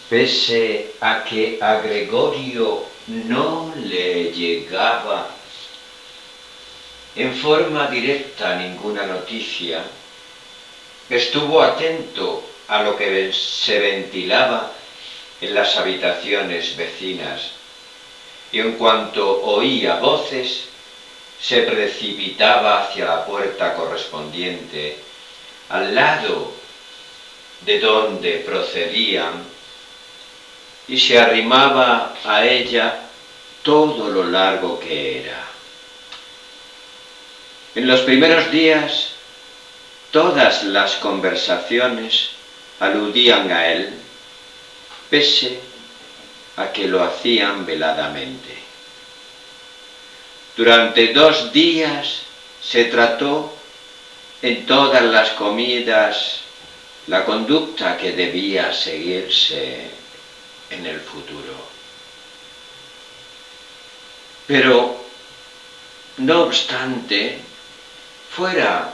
Pese a que a Gregorio no le llegaba en forma directa ninguna noticia, estuvo atento a lo que se ventilaba en las habitaciones vecinas y en cuanto oía voces se precipitaba hacia la puerta correspondiente, al lado de donde procedían, y se arrimaba a ella todo lo largo que era. En los primeros días, todas las conversaciones aludían a él, pese a que lo hacían veladamente. Durante 2 días se trató en todas las comidas la conducta que debía seguirse en el futuro. Pero, no obstante, fuera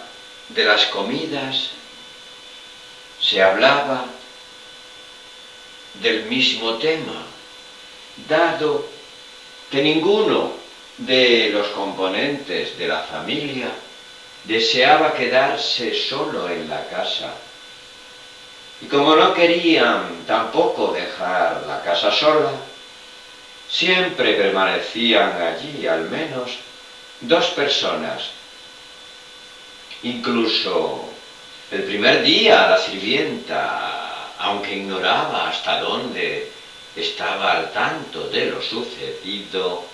de las comidas se hablaba del mismo tema, dado que ninguno de los componentes de la familia deseaba quedarse solo en la casa. Y como no querían tampoco dejar la casa sola, siempre permanecían allí al menos 2 personas. Incluso el primer día la sirvienta, aunque ignoraba hasta dónde estaba al tanto de lo sucedido,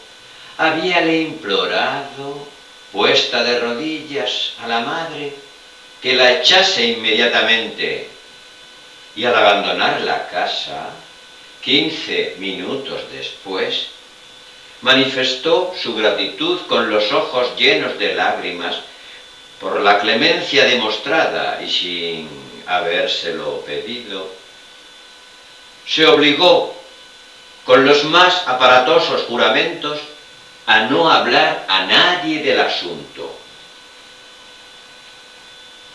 habíale implorado, puesta de rodillas, a la madre que la echase inmediatamente. Y al abandonar la casa, 15 minutos después, manifestó su gratitud con los ojos llenos de lágrimas por la clemencia demostrada y sin habérselo pedido. Se obligó, con los más aparatosos juramentos, a no hablar a nadie del asunto.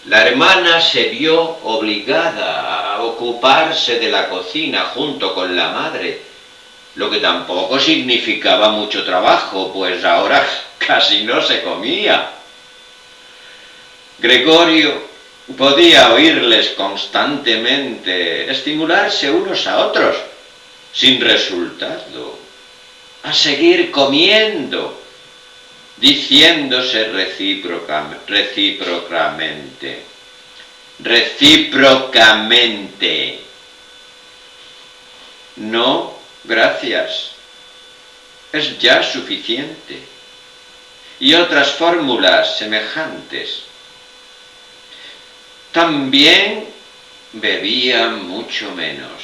La hermana se vio obligada a ocuparse de la cocina junto con la madre, lo que tampoco significaba mucho trabajo, pues ahora casi no se comía. Gregorio podía oírles constantemente estimularse unos a otros, sin resultado, a seguir comiendo, diciéndose recíprocamente, no, gracias, es ya suficiente, y otras fórmulas semejantes. También bebían mucho menos.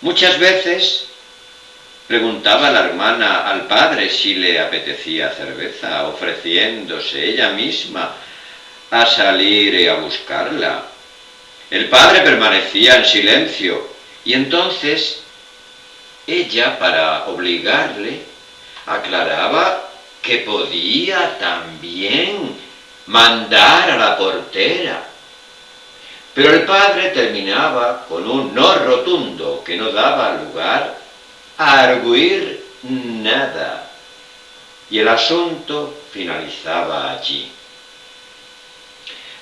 Muchas veces preguntaba la hermana al padre si le apetecía cerveza, ofreciéndose ella misma a salir y a buscarla. El padre permanecía en silencio y entonces ella, para obligarle, aclaraba que podía también mandar a la portera. Pero el padre terminaba con un no rotundo que no daba lugar a arguir nada, y el asunto finalizaba allí.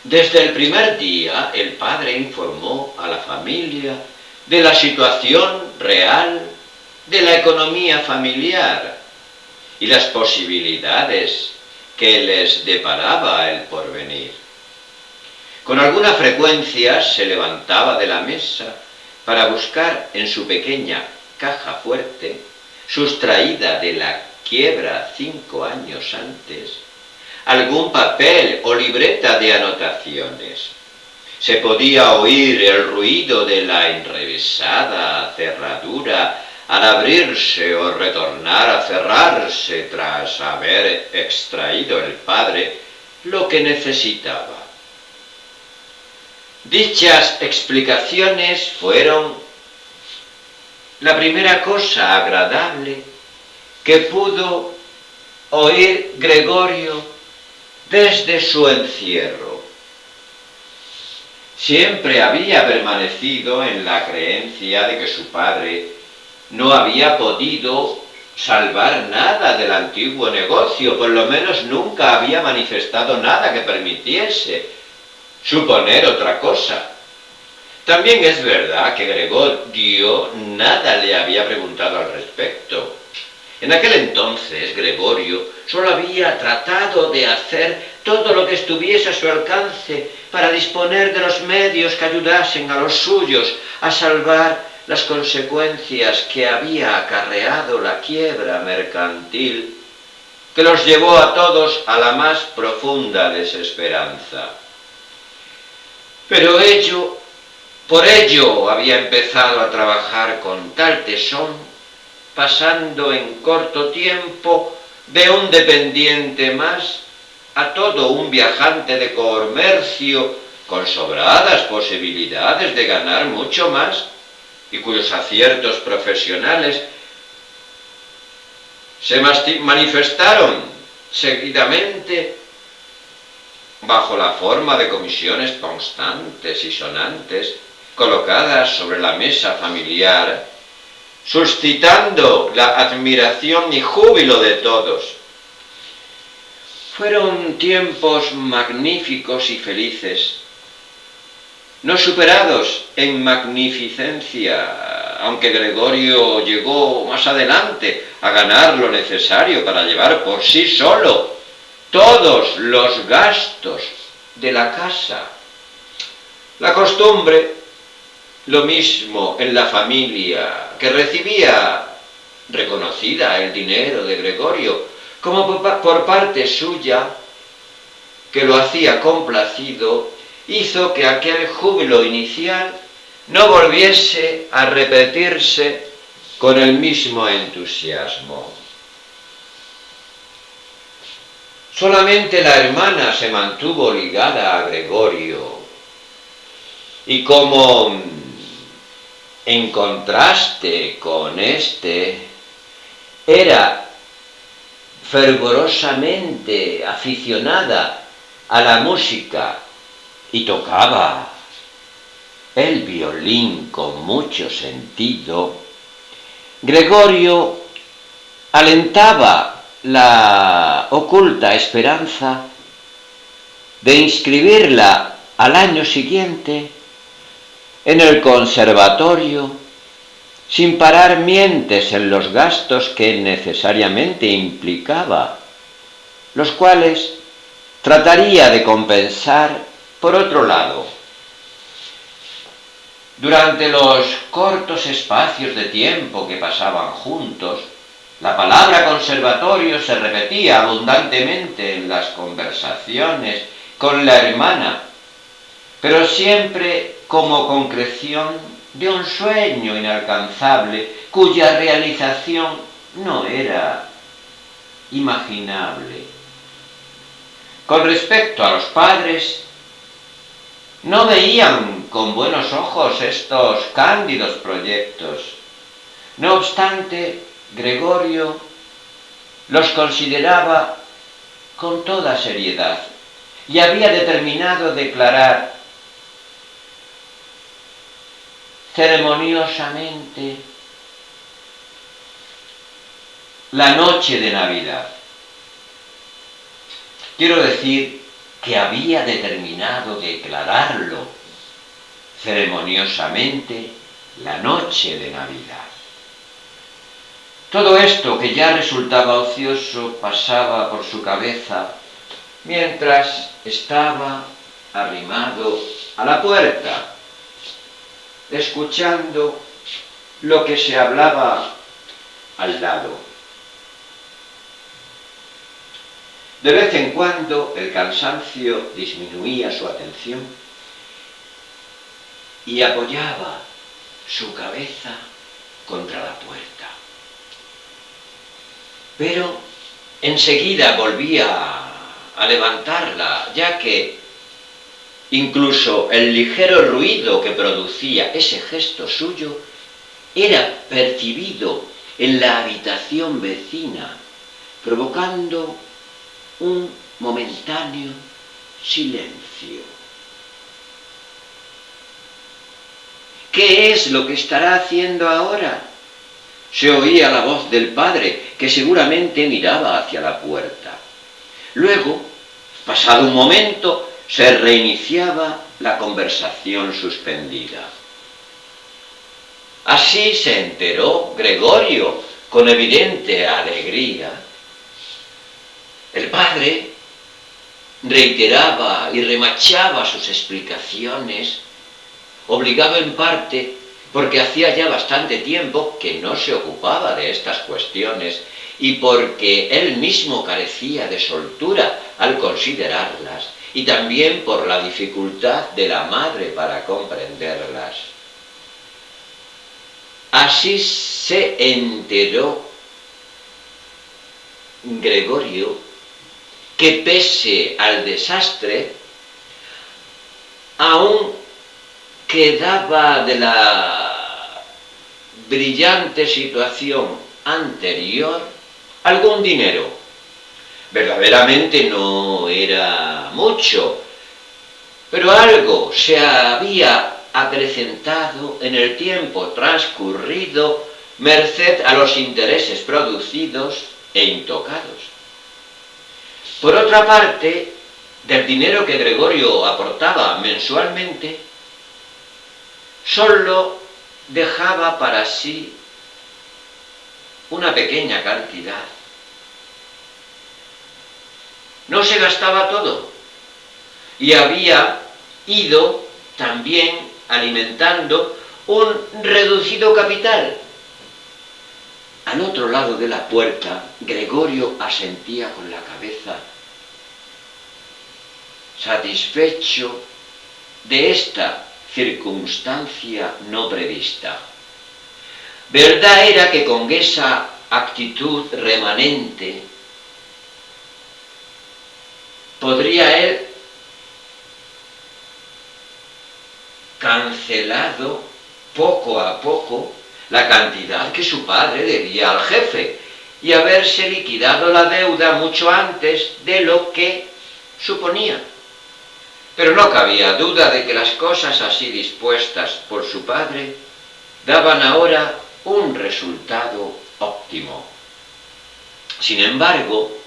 Desde el primer día, el padre informó a la familia de la situación real de la economía familiar y las posibilidades que les deparaba el porvenir. Con alguna frecuencia se levantaba de la mesa para buscar en su pequeña caja fuerte, sustraída de la quiebra 5 años antes, algún papel o libreta de anotaciones. Se podía oír el ruido de la enrevesada cerradura al abrirse o retornar a cerrarse tras haber extraído el padre lo que necesitaba. Dichas explicaciones fueron la primera cosa agradable que pudo oír Gregorio desde su encierro. Siempre había permanecido en la creencia de que su padre no había podido salvar nada del antiguo negocio, por lo menos nunca había manifestado nada que permitiese suponer otra cosa. También es verdad que Gregorio nada le había preguntado al respecto. En aquel entonces, Gregorio solo había tratado de hacer todo lo que estuviese a su alcance para disponer de los medios que ayudasen a los suyos a salvar las consecuencias que había acarreado la quiebra mercantil, que los llevó a todos a la más profunda desesperanza. Pero por ello había empezado a trabajar con tal tesón, pasando en corto tiempo de un dependiente más a todo un viajante de comercio con sobradas posibilidades de ganar mucho más y cuyos aciertos profesionales se manifestaron seguidamente bajo la forma de comisiones constantes y sonantes colocadas sobre la mesa familiar, suscitando la admiración y júbilo de todos. Fueron tiempos magníficos y felices, no superados en magnificencia, aunque Gregorio llegó más adelante a ganar lo necesario para llevar por sí solo todos los gastos de la casa. La costumbre, lo mismo en la familia, que recibía reconocida el dinero de Gregorio, como por parte suya, que lo hacía complacido, hizo que aquel júbilo inicial no volviese a repetirse con el mismo entusiasmo. Solamente la hermana se mantuvo ligada a Gregorio, y como en contraste con éste, era fervorosamente aficionada a la música y tocaba el violín con mucho sentido, Gregorio alentaba la oculta esperanza de inscribirla al año siguiente en el conservatorio, sin parar mientes en los gastos que necesariamente implicaba, los cuales trataría de compensar por otro lado. Durante los cortos espacios de tiempo que pasaban juntos, la palabra conservatorio se repetía abundantemente en las conversaciones con la hermana, pero siempre como concreción de un sueño inalcanzable cuya realización no era imaginable. Con respecto a los padres, no veían con buenos ojos estos cándidos proyectos. No obstante, Gregorio los consideraba con toda seriedad y había determinado declarar ceremoniosamente la noche de Navidad. Quiero decir que había determinado declararlo ceremoniosamente la noche de Navidad. Todo esto, que ya resultaba ocioso, pasaba por su cabeza mientras estaba arrimado a la puerta, escuchando lo que se hablaba al lado. De vez en cuando el cansancio disminuía su atención y apoyaba su cabeza contra la puerta. Pero enseguida volvía a levantarla, ya que incluso el ligero ruido que producía ese gesto suyo era percibido en la habitación vecina, provocando un momentáneo silencio. ¿qué es lo que estará haciendo ahora? Se oía la voz del padre, que seguramente miraba hacia la puerta. Luego, pasado un momento, se reiniciaba la conversación suspendida. Así se enteró Gregorio, con evidente alegría. El padre reiteraba y remachaba sus explicaciones, obligado en parte porque hacía ya bastante tiempo que no se ocupaba de estas cuestiones y porque él mismo carecía de soltura al considerarlas, y también por la dificultad de la madre para comprenderlas. Así se enteró Gregorio que pese al desastre, aún quedaba de la brillante situación anterior algún dinero. Verdaderamente no era mucho, pero algo se había acrecentado en el tiempo transcurrido merced a los intereses producidos e intocados. Por otra parte, del dinero que Gregorio aportaba mensualmente, solo dejaba para sí una pequeña cantidad. No se gastaba todo y había ido también alimentando un reducido capital. Al otro lado de la puerta, Gregorio asentía con la cabeza, satisfecho de esta circunstancia no prevista. Verdad era que con esa actitud remanente podría él cancelado poco a poco la cantidad que su padre debía al jefe y haberse liquidado la deuda mucho antes de lo que suponía. Pero no cabía duda de que las cosas así dispuestas por su padre daban ahora un resultado óptimo. Sin embargo,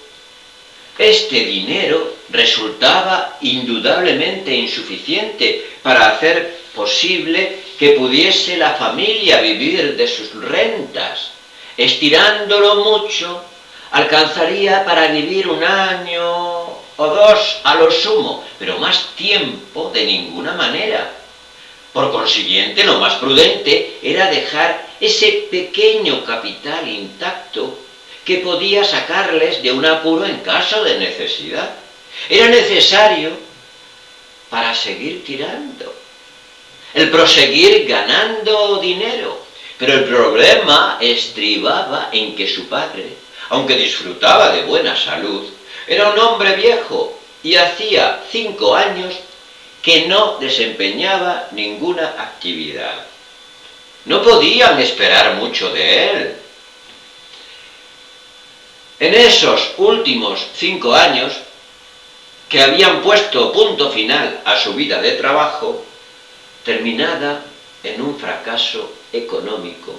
este dinero resultaba indudablemente insuficiente para hacer posible que pudiese la familia vivir de sus rentas. Estirándolo mucho, alcanzaría para vivir 1 año o 2 a lo sumo, pero más tiempo de ninguna manera. Por consiguiente, lo más prudente era dejar ese pequeño capital intacto que podía sacarles de un apuro en caso de necesidad. Era necesario para seguir tirando, el proseguir ganando dinero. Pero el problema estribaba en que su padre, aunque disfrutaba de buena salud, era un hombre viejo y hacía 5 años que no desempeñaba ninguna actividad. No podían esperar mucho de él. En esos últimos 5 años, que habían puesto punto final a su vida de trabajo, terminada en un fracaso económico,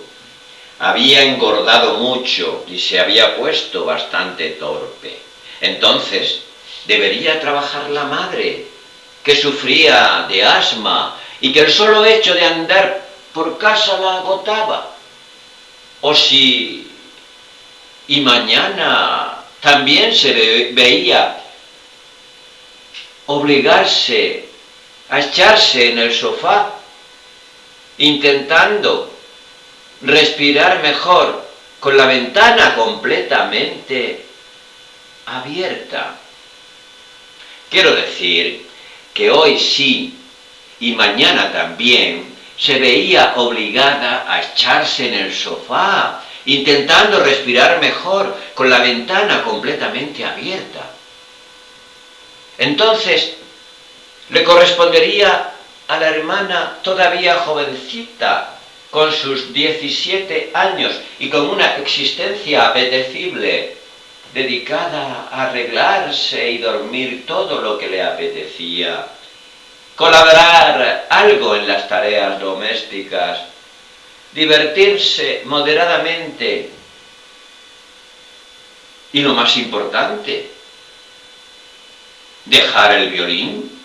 había engordado mucho y se había puesto bastante torpe. Entonces, debería trabajar la madre, que sufría de asma y que el solo hecho de andar por casa la agotaba. O si, y mañana también se veía obligarse a echarse en el sofá, intentando respirar mejor con la ventana completamente abierta. Quiero decir que hoy sí y mañana también se veía obligada a echarse en el sofá, intentando respirar mejor con la ventana completamente abierta. Entonces, le correspondería a la hermana todavía jovencita, con sus 17 años y con una existencia apetecible, dedicada a arreglarse y dormir todo lo que le apetecía, colaborar algo en las tareas domésticas, divertirse moderadamente y, lo más importante, dejar el violín.